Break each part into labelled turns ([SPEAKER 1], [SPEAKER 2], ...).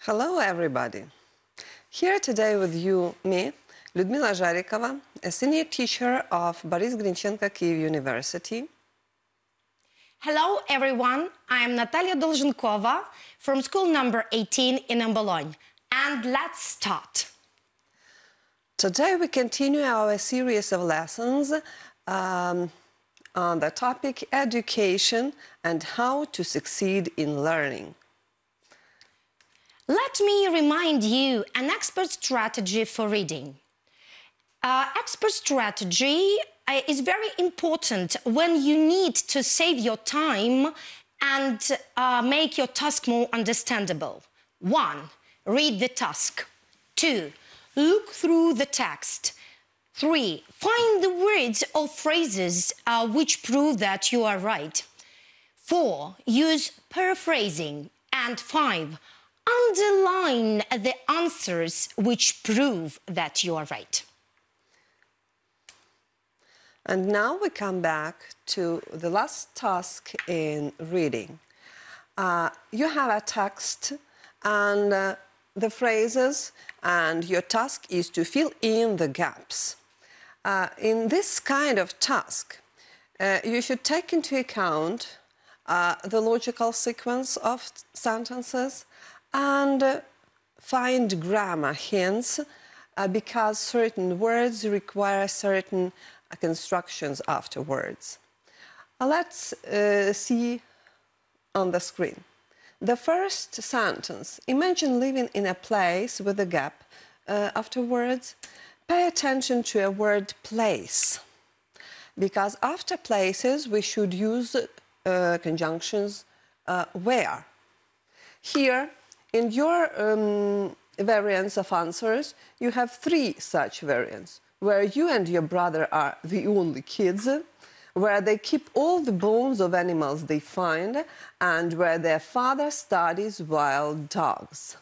[SPEAKER 1] Hello, everybody. Here today with you, me, Lyudmila Zharikova, a senior teacher of Boris Grinchenko Kyiv University.
[SPEAKER 2] Hello, everyone. I am Natalia Dolzhenkova from school number 18 in Bologna. And let's start.
[SPEAKER 1] Today we continue our series of lessons on the topic education and how to succeed in learning.
[SPEAKER 2] Let me remind you an expert strategy for reading. Expert strategy is very important when you need to save your time and make your task more understandable. 1. Read the task. 2. Look through the text. 3. Find the words or phrases which prove that you are right. 4. Use paraphrasing. And 5. Underline the answers which prove that you are right.
[SPEAKER 1] And now we come back to the last task in reading. You have a text and the phrases, and your task is to fill in the gaps. In this kind of task, you should take into account the logical sequence of sentences and find grammar hints because certain words require certain constructions afterwards. Let's see on the screen. The first sentence: imagine living in a place with a gap afterwards. Pay attention to a word place, because after places we should use conjunctions where. Here, in your variants of answers, you have 3 such variants, where you and your brother are the only kids, where they keep all the bones of animals they find, and where their father studies wild dogs.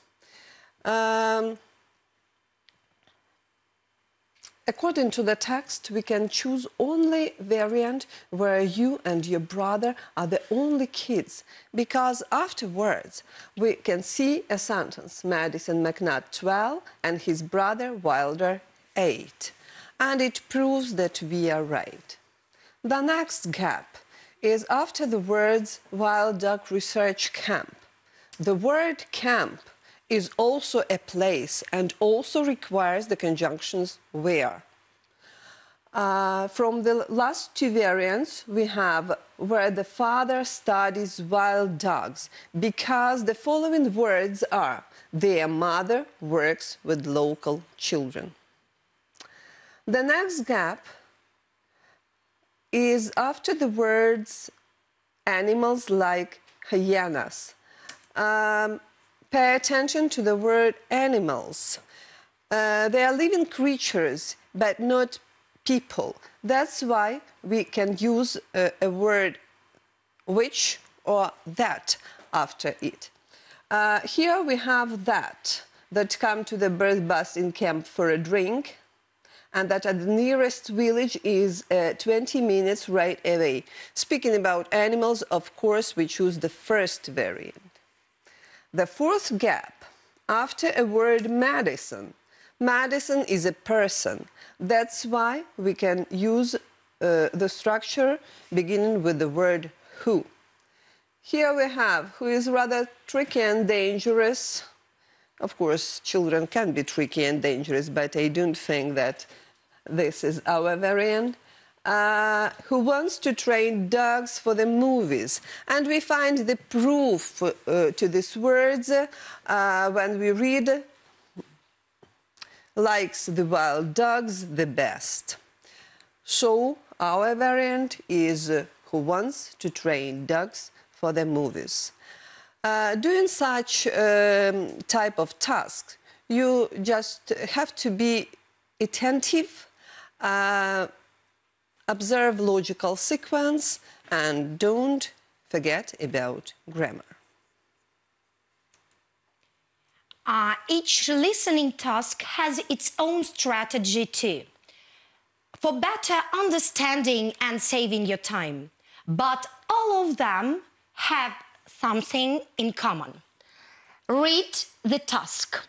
[SPEAKER 1] According to the text, we can choose only variant where you and your brother are the only kids, because afterwards we can see a sentence: Madison McNutt 12 and his brother Wilder 8. And it proves that we are right. The next gap is after the words Wild Dog Research Camp. The word camp is also a place and also requires the conjunctions where. From the last 2 variants, we have where the father studies wild dogs, because the following words are: their mother works with local children. The next gap is after the words animals like hyenas. Pay attention to the word animals. They are living creatures, but not people. That's why we can use a word which or that after it. Here we have that come to the birth bus in camp for a drink, and that at the nearest village is 20 minutes right away. Speaking about animals, of course, we choose the first variant. The fourth gap, after a word Madison. Madison is a person. That's why we can use the structure beginning with the word who. Here we have who is rather tricky and dangerous. Of course, children can be tricky and dangerous, but I don't think that this is our variant. Who wants to train dogs for the movies. And we find the proof to these words when we read likes the wild dogs the best. So our variant is who wants to train dogs for the movies. Doing such type of task, you just have to be attentive, observe logical sequence, and don't forget about grammar.
[SPEAKER 2] Each listening task has its own strategy too, for better understanding and saving your time. But all of them have something in common. Read the task.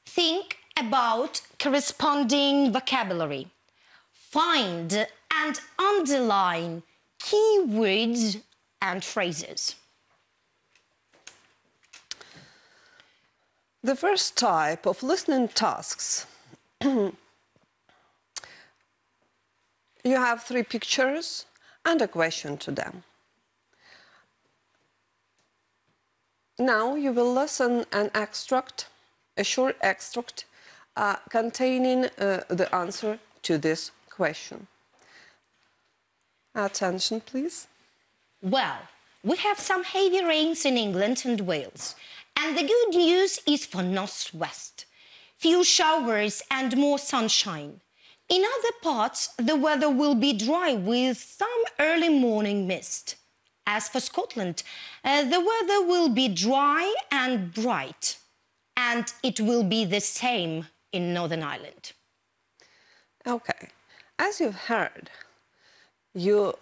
[SPEAKER 2] Think about corresponding vocabulary. Find and underline key words and phrases.
[SPEAKER 1] The first type of listening tasks. You have 3 pictures and a question to them. Now you will listen an extract, a short extract containing the answer to this question. Attention, please.
[SPEAKER 2] Well, we have some heavy rains in England and Wales, and the good news is for northwest. Few showers and more sunshine. In other parts, the weather will be dry with some early morning mist. As for Scotland, the weather will be dry and bright, and it will be the same in Northern Ireland.
[SPEAKER 1] Okay, as you've heard, you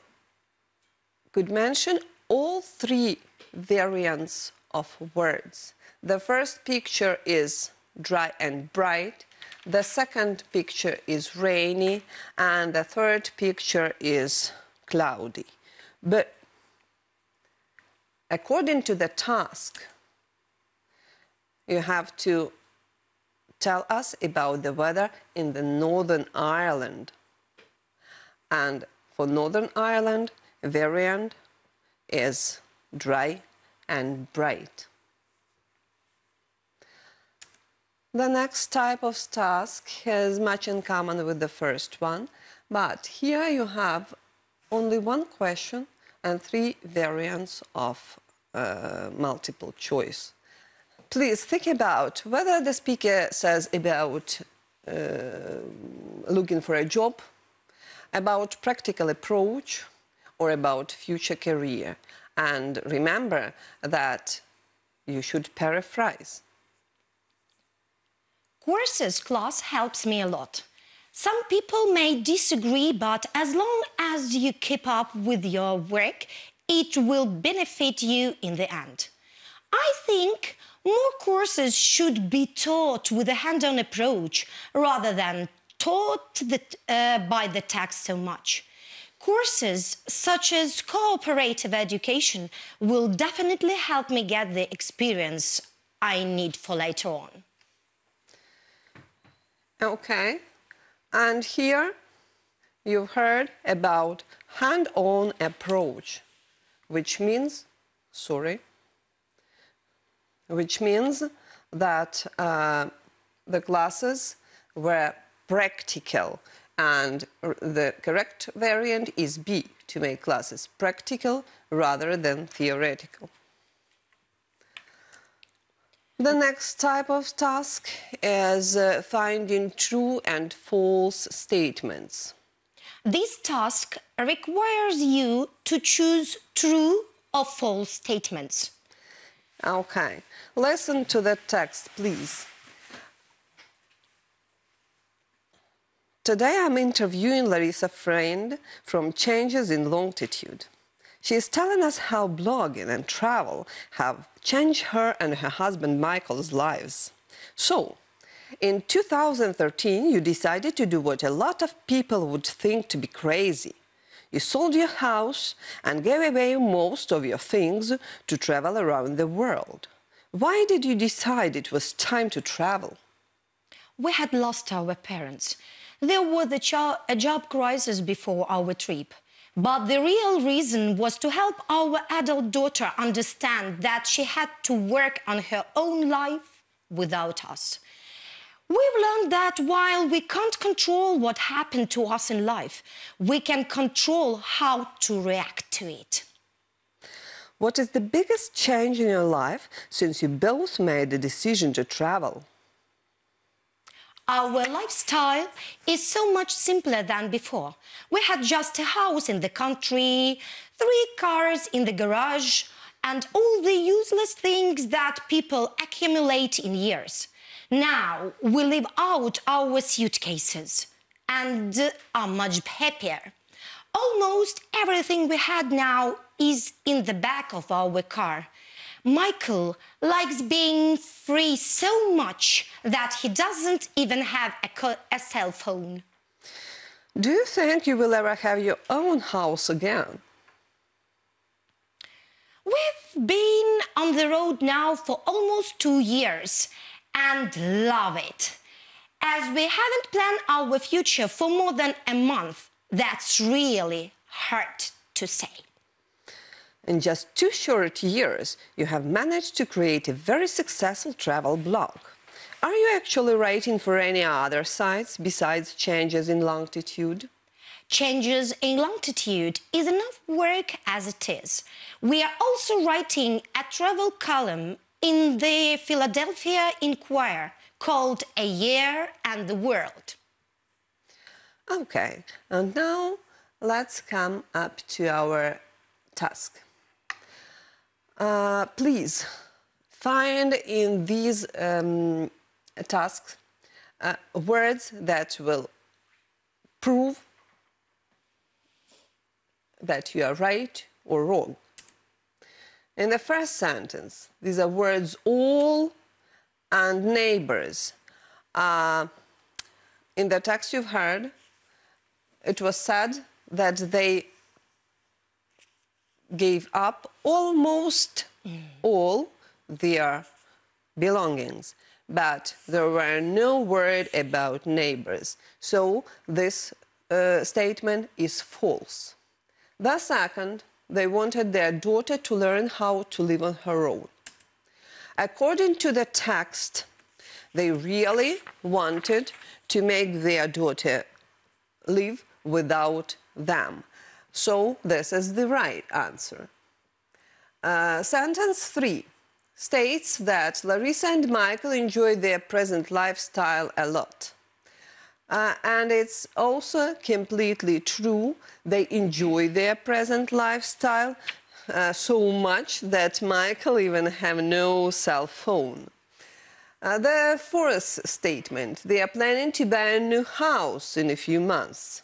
[SPEAKER 1] could mention all 3 variants of words. The first picture is dry and bright, the second picture is rainy, and the third picture is cloudy. But according to the task, you have to tell us about the weather in the Northern Ireland. And for Northern Ireland, variant is dry and bright. The next type of task has much in common with the first one, but here you have only 1 question and 3 variants of multiple choice. Please think about whether the speaker says about looking for a job, about practical approach, or about future career. And remember that you should paraphrase.
[SPEAKER 2] Courses class helps me a lot. Some people may disagree, but as long as you keep up with your work, it will benefit you in the end. I think more courses should be taught with a hands-on approach rather than taught by the text so much. Courses such as cooperative education will definitely help me get the experience I need for later on.
[SPEAKER 1] Okay, and here you've heard about hand-on approach, which means that the classes were practical, and the correct variant is B, to make classes practical rather than theoretical. The next type of task is finding true and false statements.
[SPEAKER 2] This task requires you to choose true or false statements.
[SPEAKER 1] Okay, listen to the text, please. Today I'm interviewing Larissa Friend from Changes in Longitude. She is telling us how blogging and travel have changed her and her husband Michael's lives. So, in 2013, you decided to do what a lot of people would think to be crazy. You sold your house and gave away most of your things to travel around the world. Why did you decide it was time to travel?
[SPEAKER 2] We had lost our parents. There was a job crisis before our trip. But the real reason was to help our adult daughter understand that she had to work on her own life without us. We've learned that while we can't control what happened to us in life, we can control how to react to it.
[SPEAKER 1] What is the biggest change in your life since you both made the decision to travel?
[SPEAKER 2] Our lifestyle is so much simpler than before. We had just a house in the country, 3 cars in the garage, and all the useless things that people accumulate in years. Now we live out our suitcases and are much happier. Almost everything we had now is in the back of our car. Michael likes being free so much that he doesn't even have a cell phone.
[SPEAKER 1] Do you think you will ever have your own house again?
[SPEAKER 2] We've been on the road now for almost 2 years and love it. As we haven't planned our future for more than a month, that's really hard to say.
[SPEAKER 1] In just 2 short years, you have managed to create a very successful travel blog. Are you actually writing for any other sites besides Changes in Longitude?
[SPEAKER 2] Changes in Longitude is enough work as it is. We are also writing a travel column in the Philadelphia Inquirer called A Year and the World.
[SPEAKER 1] Okay, and now let's come up to our task. Please find in these tasks words that will prove that you are right or wrong. In the first sentence, these are words all and neighbors. In the text you've heard, it was said that they gave up almost all their belongings, but there were no word about neighbors. So this statement is false. The second, they wanted their daughter to learn how to live on her own. According to the text, they really wanted to make their daughter live without them. So this is the right answer. Sentence 3 states that Larissa and Michael enjoy their present lifestyle a lot. And it's also completely true. They enjoy their present lifestyle so much that Michael even have no cell phone. The fourth statement, they are planning to buy a new house in a few months.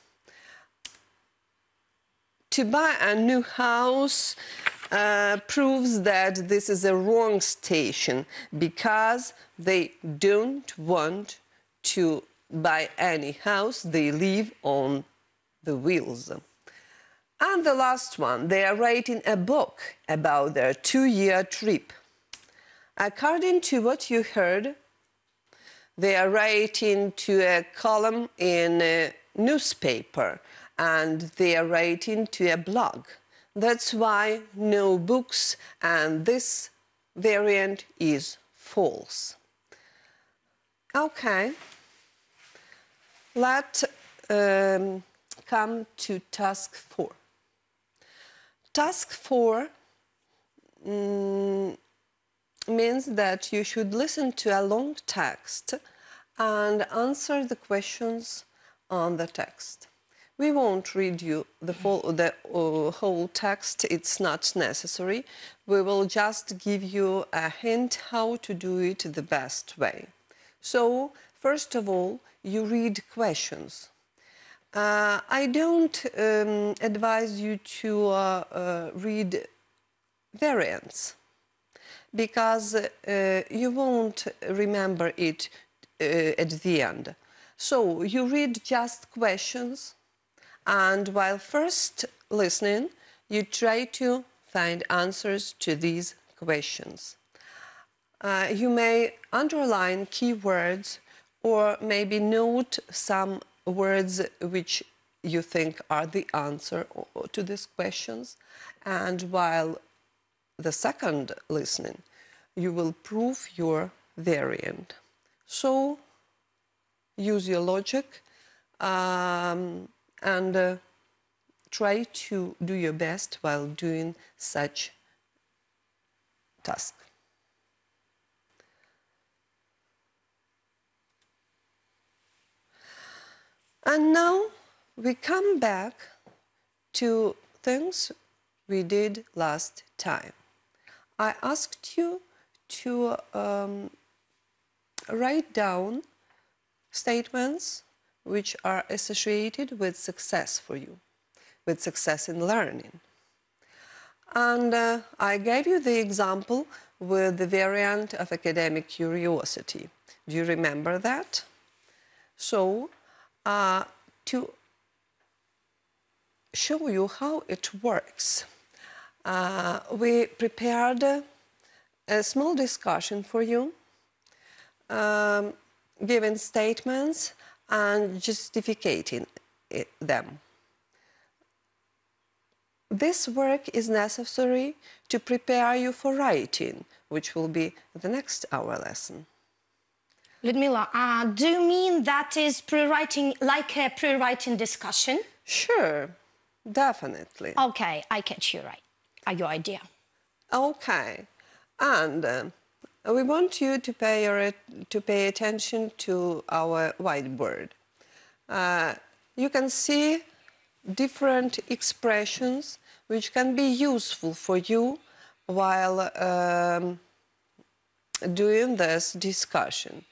[SPEAKER 1] To buy a new house proves that this is a wrong station because they don't want to buy any house, they live on the wheels. And the last one, they are writing a book about their 2-year trip. According to what you heard, they are writing to a column in a newspaper and they are writing to a blog. That's why no books, and this variant is false. Okay. Let's come to task 4. Task 4 means that you should listen to a long text and answer the questions on the text. We won't read you the whole text, it's not necessary. We will just give you a hint how to do it the best way. So, first of all, you read questions. I don't advise you to read variants because you won't remember it at the end. So you read just questions, and while first listening, you try to find answers to these questions. You may underline keywords or maybe note some words which you think are the answer to these questions. And while the second listening, you will prove your variant. So use your logic and try to do your best while doing such task. And now we come back to things we did last time. I asked you to write down statements which are associated with success for you, with success in learning. And I gave you the example with the variant of academic curiosity. Do you remember that? So, to show you how it works, we prepared a small discussion for you, giving statements and justifying them. This work is necessary to prepare you for writing, which will be the next hour lesson.
[SPEAKER 2] Ludmila, do you mean that is pre-writing, like a pre-writing discussion?
[SPEAKER 1] Sure, definitely.
[SPEAKER 2] Okay, I catch you right. Your idea.
[SPEAKER 1] Okay, and we want you to pay attention to our whiteboard. You can see different expressions which can be useful for you while doing this discussion.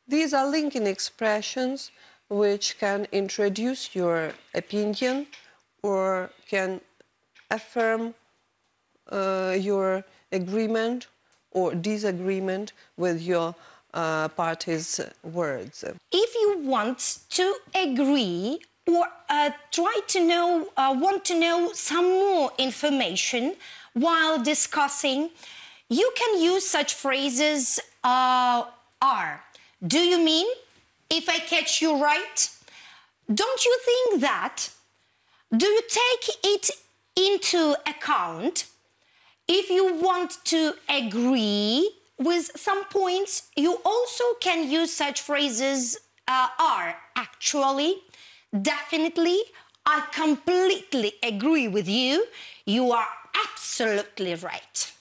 [SPEAKER 1] These are linking expressions which can introduce your opinion or can affirm your agreement or disagreement with your party's words.
[SPEAKER 2] If you want to agree or want to know some more information while discussing, you can use such phrases are. Do you mean, if I catch you right? Don't you think that? Do you take it into account? If you want to agree with some points, you also can use such phrases are. Actually, definitely, I completely agree with you. You are absolutely right.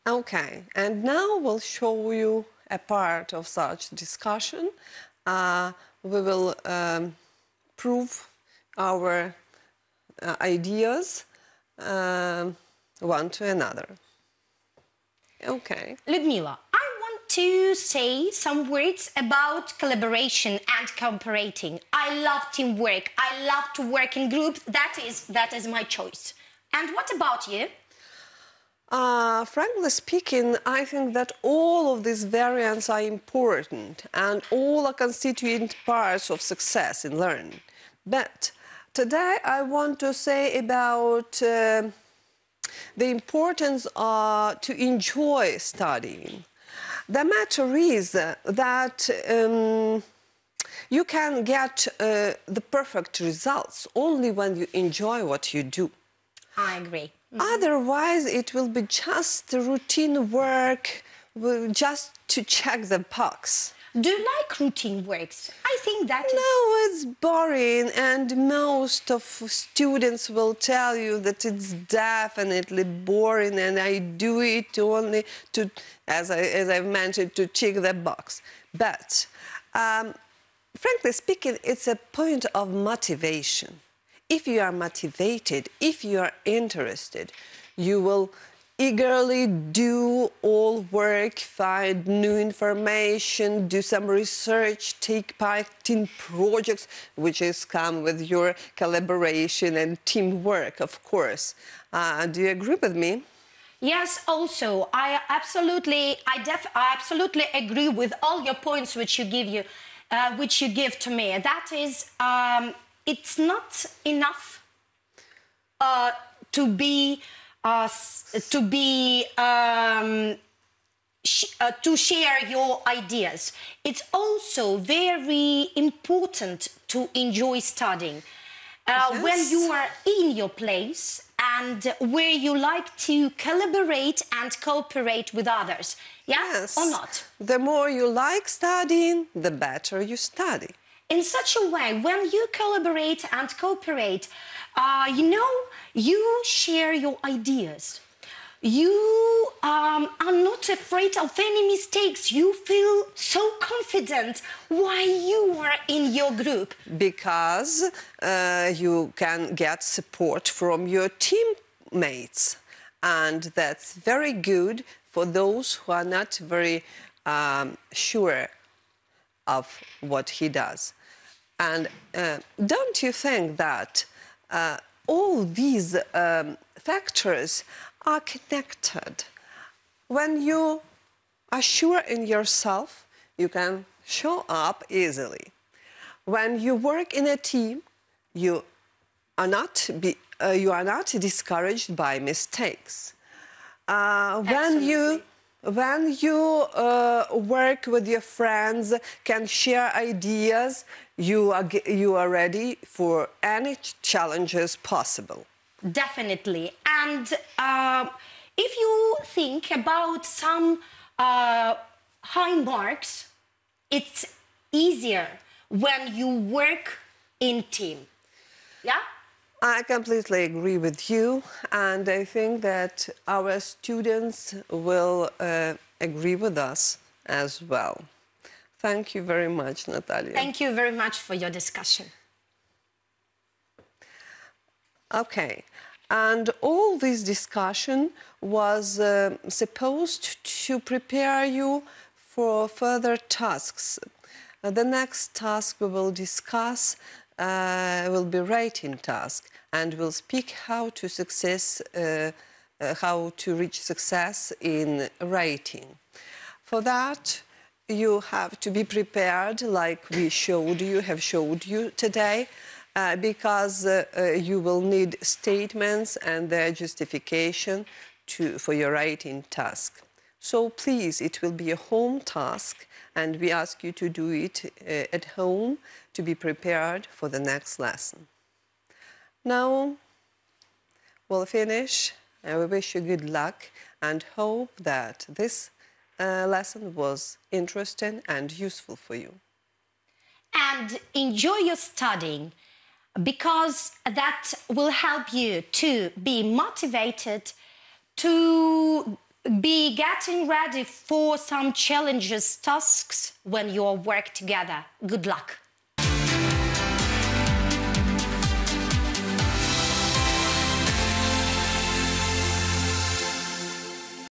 [SPEAKER 1] Okay, and now we'll show you a part of such discussion. We will prove our ideas one to another. Okay.
[SPEAKER 2] Ludmila, I want to say some words about collaboration and cooperating. I love teamwork. I love to work in groups. That is my choice. And what about you?
[SPEAKER 1] Frankly speaking, I think that all of these variants are important and all are constituent parts of success in learning. But today I want to say about the importance to enjoy studying. The matter is that you can get the perfect results only when you enjoy what you do.
[SPEAKER 2] I agree.
[SPEAKER 1] Otherwise, it will be just routine work, just to check the box.
[SPEAKER 2] Do you like routine works? I think that is...
[SPEAKER 1] No, it's boring, and most of students will tell you that it's definitely boring, and I do it only to, as I mentioned, to check the box. But, frankly speaking, it's a point of motivation. If you are motivated, if you are interested, you will eagerly do all work, find new information, do some research, take part in projects, which is come with your collaboration and teamwork, of course. Do you agree with me?
[SPEAKER 2] Yes, also, I absolutely agree with all your points which you give to me. That is, it's not enough to share your ideas. It's also very important to enjoy studying.
[SPEAKER 1] Yes.
[SPEAKER 2] When you are in your place and where you like to collaborate and cooperate with others. Yeah?
[SPEAKER 1] Yes.
[SPEAKER 2] Or not?
[SPEAKER 1] The more you like studying, the better you study.
[SPEAKER 2] In such a way, when you collaborate and cooperate, you share your ideas. You are not afraid of any mistakes. You feel so confident while you are in your group.
[SPEAKER 1] Because you can get support from your teammates. And that's very good for those who are not very sure of what he does. And don't you think that all these factors are connected? when you are sure in yourself, you can show up easily. When you work in a team, you are not discouraged by mistakes. When you work with your friends, can share ideas, you are ready for any challenges possible.
[SPEAKER 2] Definitely. And if you think about some high marks, it's easier when you work in team. Yeah?
[SPEAKER 1] I completely agree with you, and I think that our students will agree with us as well. Thank you very much, Natalia.
[SPEAKER 2] Thank you very much for your discussion.
[SPEAKER 1] Okay, and all this discussion was supposed to prepare you for further tasks. The next task we will discuss will be writing task, and we'll speak how to reach success in writing. For that, you have to be prepared, like we have showed you today, because you will need statements and their justification for your writing task. So please, it will be a home task, and we ask you to do it at home to be prepared for the next lesson. Now, we'll finish, and we wish you good luck and hope that this lesson was interesting and useful for you.
[SPEAKER 2] And enjoy your studying, because that will help you to be motivated, to be getting ready for some challenges, tasks when you all work together. Good luck.